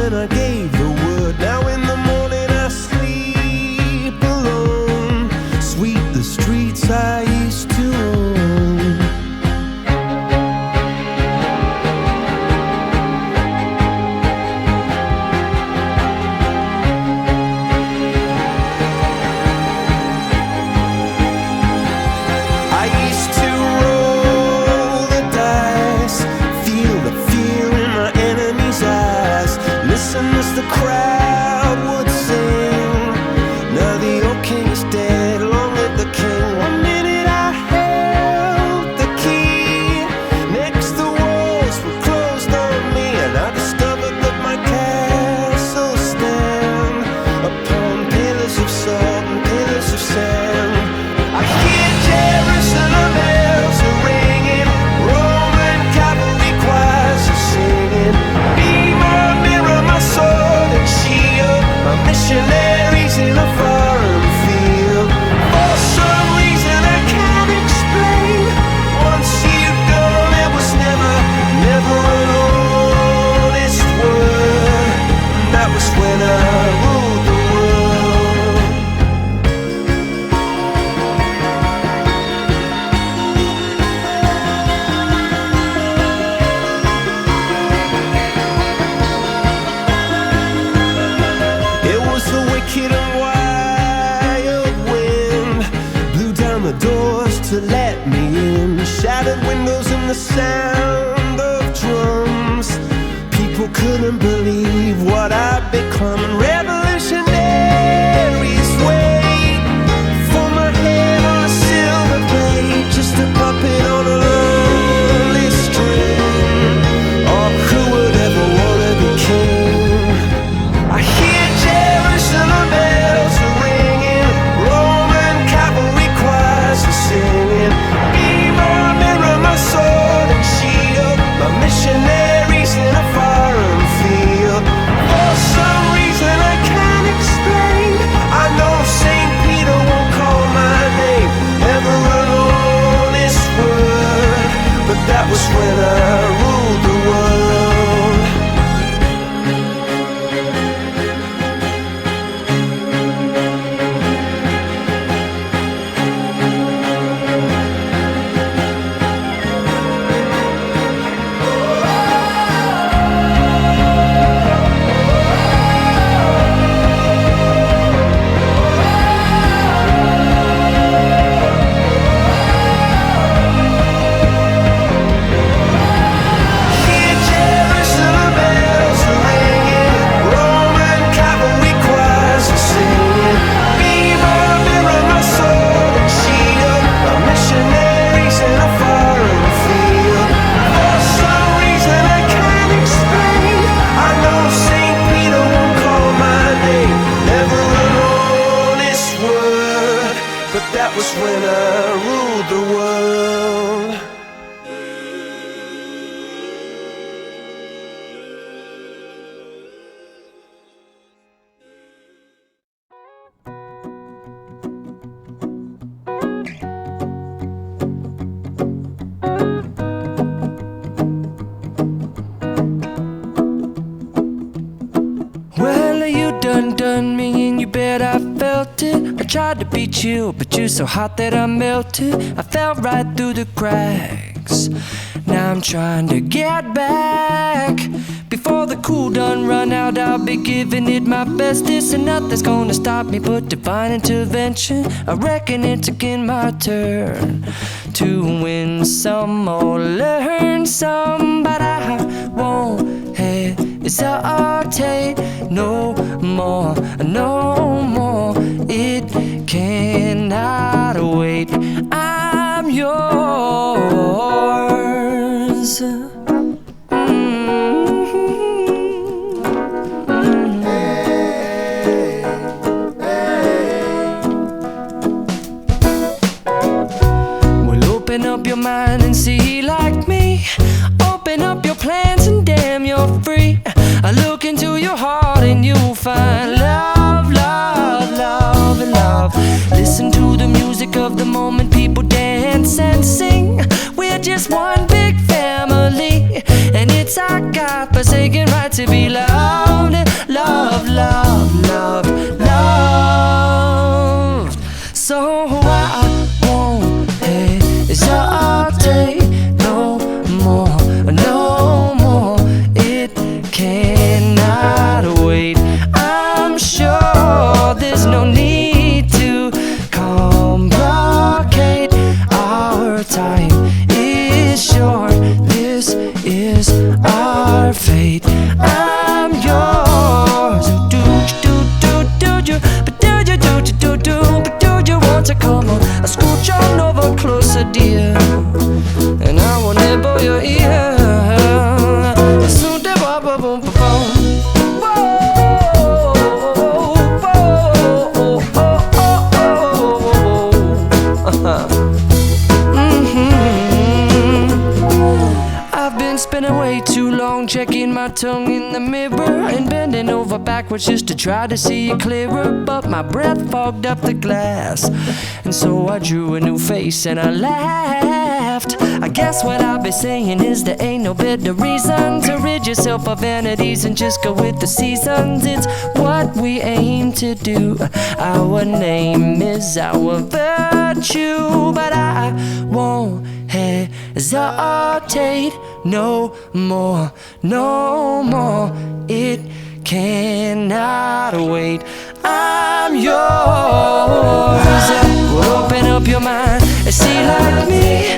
when I gave the word. Now in the morning I sleep alone. Sweep the streets I used to own. I used to roll the dice, feel the fear in my enemy's eyes, listen as the crowd would sing. Now the old king is dead, long live the king. One minute I held the key, next the walls were closed on me, and I discovered that my castle stand upon pillars of salt and pillars of sand. I hear Jerusalem bells are ringing, Roman cavalry choirs are singing. Be my mirror, my sword and shield, my missionaries in a foreign field. For some reason I can't explain, once you've gone there was never an honest word. That was when I ruled the world. It was the wicked and wild wind, blew down the doors to let me in, shattered windows and the sound of drums. People couldn't believe what I'd become, and revolutionaries wait for my head on a silver plate, just a puppet on a lonely string. Oh, who would ever wanna be king? I hear Jerusalem bells are ringing, Roman cavalry choirs are singing. Be my mirror, my sword and shield, my missionaries in a foreign field. For some reason I can't explain, I know St. Peter won't call my name, never an honest word. But that was when I ruled the world. Hear Jerusalem bells are ringing, Roman cavalry choirs are singing. Be my mirror, my sword and shield, my missionaries in a foreign field. For some reason I can't explain, I know St. Peter won't call my name, never an honest word. But that was when I ruled the world. Well, you done me and you bet I felt it. I tried to be chill, but you're so hot that I melted. I fell right through the cracks. Now I'm trying to get back. Before the cool done run out, I'll be giving it my bestest, and nothing's gonna stop me but divine intervention. I reckon it's again my turn to win some or learn some, but I won't hesitate no more, no more. It cannot wait. I'm yours. Open up your mind and see like me. Open up your plans and damn, you're free. I look into your heart and you'll find love, love, love, and love. Listen to the music of the moment, people dance and sing. We're just one big family, and it's our God-forsaken right to be loved. our fate. I'm yours. Do you, but do you, but do you want to come on? Scooch on over closer, dear, and I will nibble your ear. Soon de ba ba boom ba boom. I've been spending way too long checking my tongue in the mirror and bending over backwards just to try to see it clearer. But my breath fogged up the glass, and so I drew a new face and I laughed. I guess what I'll be saying is there ain't no better reason to rid yourself of vanities and just go with the seasons. It's what we aim to do. Our name is our virtue, but I won't hesitate no more, no more. It cannot wait. I'm yours. Well, open up your mind and see like me.